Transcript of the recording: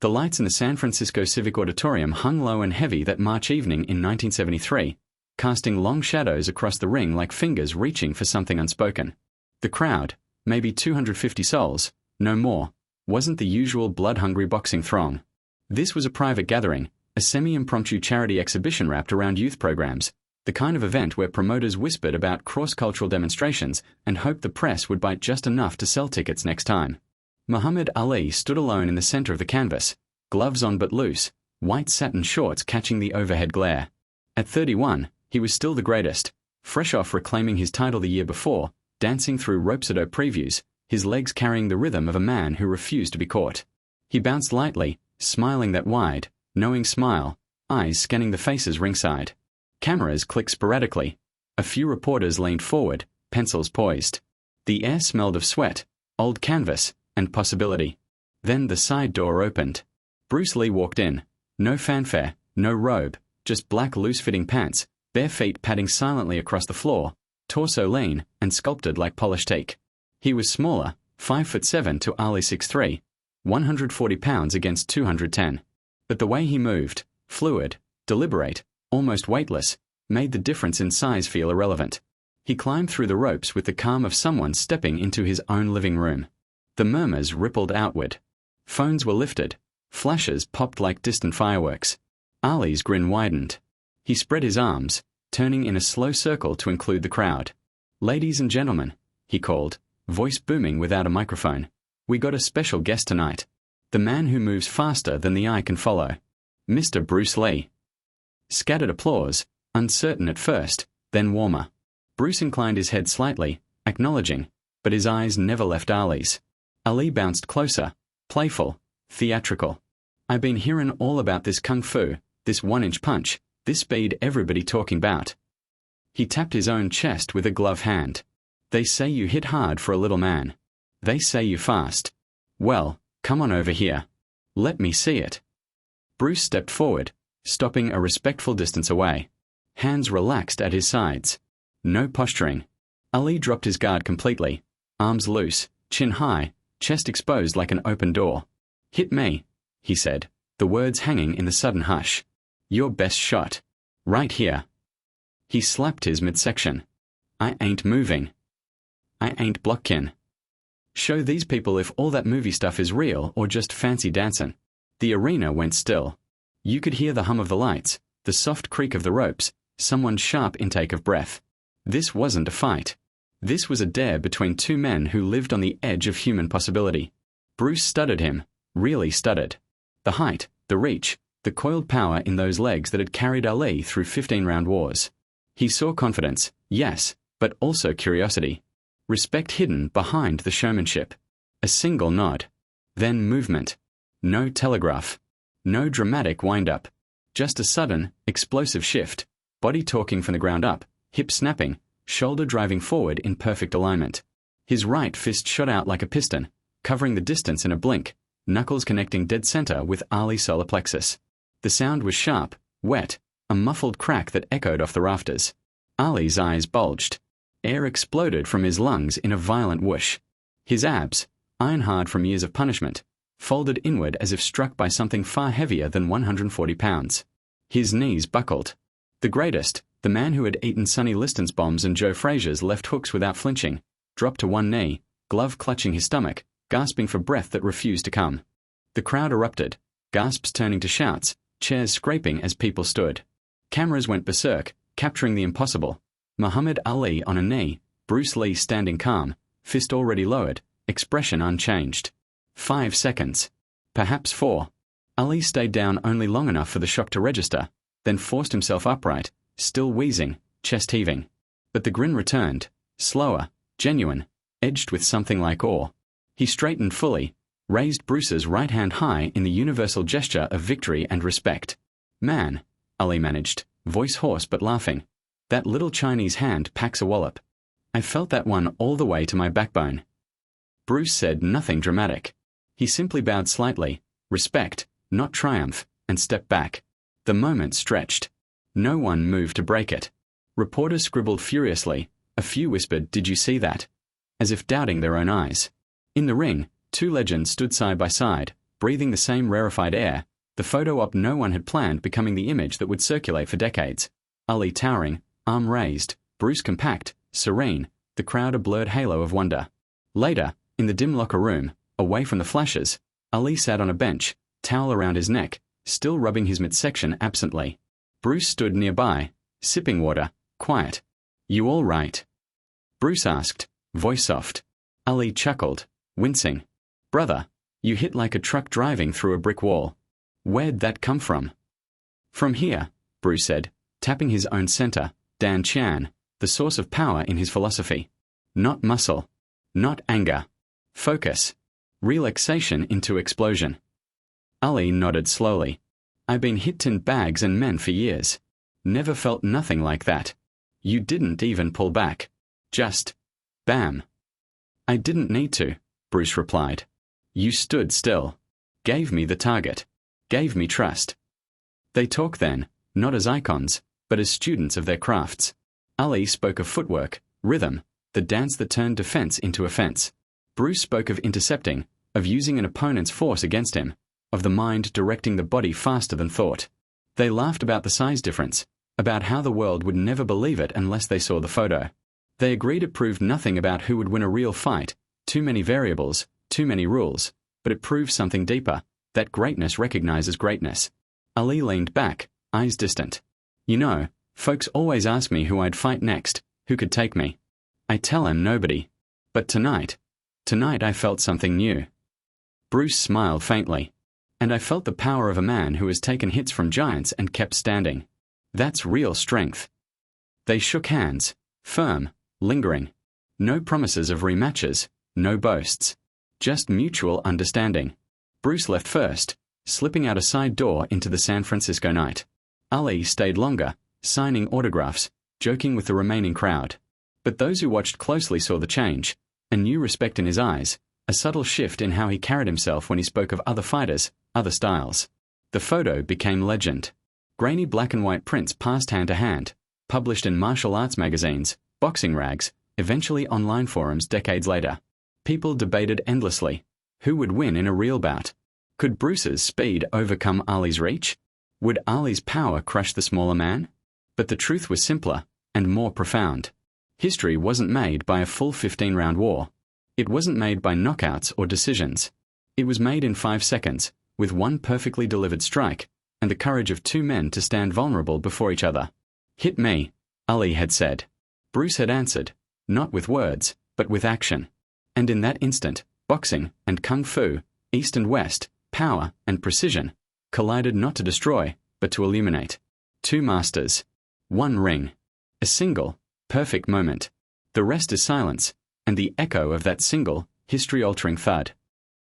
The lights in the San Francisco Civic Auditorium hung low and heavy that March evening in 1973, casting long shadows across the ring like fingers reaching for something unspoken. The crowd, maybe 250 souls, no more, wasn't the usual blood-hungry boxing throng. This was a private gathering, a semi-impromptu charity exhibition wrapped around youth programs, the kind of event where promoters whispered about cross-cultural demonstrations and hoped the press would bite just enough to sell tickets next time. Muhammad Ali stood alone in the center of the canvas, gloves on but loose, white satin shorts catching the overhead glare. At 31, he was still the greatest, fresh off reclaiming his title the year before, dancing through Rope-a-Dope previews, his legs carrying the rhythm of a man who refused to be caught. He bounced lightly, smiling that wide, knowing smile, eyes scanning the faces ringside. Cameras clicked sporadically. A few reporters leaned forward, pencils poised. The air smelled of sweat, old canvas, and possibility. Then the side door opened. Bruce Lee walked in. No fanfare, no robe, just black loose-fitting pants, bare feet padding silently across the floor, torso lean and sculpted like polished teak. He was smaller, 5'7" to Ali 6'3", 140 pounds against 210. But the way he moved, fluid, deliberate, almost weightless, made the difference in size feel irrelevant. He climbed through the ropes with the calm of someone stepping into his own living room. The murmurs rippled outward. Phones were lifted. Flashes popped like distant fireworks. Ali's grin widened. He spread his arms, turning in a slow circle to include the crowd. "Ladies and gentlemen," he called, voice booming without a microphone. "We got a special guest tonight. The man who moves faster than the eye can follow. Mr. Bruce Lee." Scattered applause, uncertain at first, then warmer. Bruce inclined his head slightly, acknowledging, but his eyes never left Ali's. Ali bounced closer, playful, theatrical. "I've been hearin' all about this kung fu, this one-inch punch, this speed everybody talking about." He tapped his own chest with a glove hand. "They say you hit hard for a little man. They say you fast. Well, come on over here. Let me see it." Bruce stepped forward, stopping a respectful distance away. Hands relaxed at his sides. No posturing. Ali dropped his guard completely, arms loose, chin high, chest exposed like an open door. "Hit me," he said, the words hanging in the sudden hush. "Your best shot. Right here." He slapped his midsection. "I ain't moving. I ain't blockin'. Show these people if all that movie stuff is real or just fancy dancin'." The arena went still. You could hear the hum of the lights, the soft creak of the ropes, someone's sharp intake of breath. This wasn't a fight. This was a dare between two men who lived on the edge of human possibility. Bruce studied him, really studied. The height, the reach, the coiled power in those legs that had carried Ali through 15-round wars. He saw confidence, yes, but also curiosity. Respect hidden behind the showmanship. A single nod. Then movement. No telegraph. No dramatic wind-up. Just a sudden, explosive shift. Body talking from the ground up, hip snapping, shoulder driving forward in perfect alignment. His right fist shot out like a piston, covering the distance in a blink, knuckles connecting dead center with Ali's solar plexus. The sound was sharp, wet, a muffled crack that echoed off the rafters. Ali's eyes bulged. Air exploded from his lungs in a violent whoosh. His abs, iron-hard from years of punishment, folded inward as if struck by something far heavier than 140 pounds. His knees buckled. The greatest, the man who had eaten Sonny Liston's bombs and Joe Frazier's left hooks without flinching, dropped to one knee, glove clutching his stomach, gasping for breath that refused to come. The crowd erupted, gasps turning to shouts, chairs scraping as people stood. Cameras went berserk, capturing the impossible. Muhammad Ali on a knee, Bruce Lee standing calm, fist already lowered, expression unchanged. 5 seconds. Perhaps 4. Ali stayed down only long enough for the shock to register, then forced himself upright, still wheezing, chest heaving. But the grin returned, slower, genuine, edged with something like awe. He straightened fully, raised Bruce's right hand high in the universal gesture of victory and respect. "Man," Ali managed, voice hoarse but laughing, "that little Chinese hand packs a wallop. I felt that one all the way to my backbone." Bruce said nothing dramatic. He simply bowed slightly, respect, not triumph, and stepped back. The moment stretched. No one moved to break it. Reporters scribbled furiously. A few whispered, "Did you see that?" as if doubting their own eyes. In the ring, two legends stood side by side, breathing the same rarefied air, the photo op no one had planned becoming the image that would circulate for decades. Ali towering, arm raised, Bruce compact, serene, the crowd a blurred halo of wonder. Later, in the dim locker room, away from the flashes, Ali sat on a bench, towel around his neck, still rubbing his midsection absently. Bruce stood nearby, sipping water, quiet. "You all right?" Bruce asked, voice soft. Ali chuckled, wincing. "Brother, you hit like a truck driving through a brick wall. Where'd that come from?" "From here," Bruce said, tapping his own center, Dan Chan, the source of power in his philosophy. Not muscle. Not anger. Focus. Relaxation into explosion. Ali nodded slowly. "I've been hit in bags and men for years. Never felt nothing like that. You didn't even pull back. Just, bam." "I didn't need to," Bruce replied. "You stood still. Gave me the target. Gave me trust." They talked then, not as icons, but as students of their crafts. Ali spoke of footwork, rhythm, the dance that turned defense into offense. Bruce spoke of intercepting, of using an opponent's force against him, of the mind directing the body faster than thought. They laughed about the size difference, about how the world would never believe it unless they saw the photo. They agreed it proved nothing about who would win a real fight, too many variables, too many rules, but it proved something deeper, that greatness recognizes greatness. Ali leaned back, eyes distant. "You know, folks always ask me who I'd fight next, who could take me. I tell 'em nobody. But tonight I felt something new." Bruce smiled faintly. "And I felt the power of a man who has taken hits from giants and kept standing. That's real strength." They shook hands, firm, lingering. No promises of rematches, no boasts. Just mutual understanding. Bruce left first, slipping out a side door into the San Francisco night. Ali stayed longer, signing autographs, joking with the remaining crowd. But those who watched closely saw the change, a new respect in his eyes, a subtle shift in how he carried himself when he spoke of other fighters, other styles. The photo became legend. Grainy black and white prints passed hand to hand, published in martial arts magazines, boxing rags, eventually online forums decades later. People debated endlessly. Who would win in a real bout? Could Bruce's speed overcome Ali's reach? Would Ali's power crush the smaller man? But the truth was simpler, and more profound. History wasn't made by a full 15-round war. It wasn't made by knockouts or decisions. It was made in 5 seconds, with one perfectly delivered strike, and the courage of 2 men to stand vulnerable before each other. "Hit me," Ali had said. Bruce had answered, not with words, but with action. And in that instant, boxing and kung fu, east and west, power and precision, collided not to destroy, but to illuminate. 2 masters. 1 ring. A single, perfect moment. The rest is silence, and the echo of that single, history-altering thud.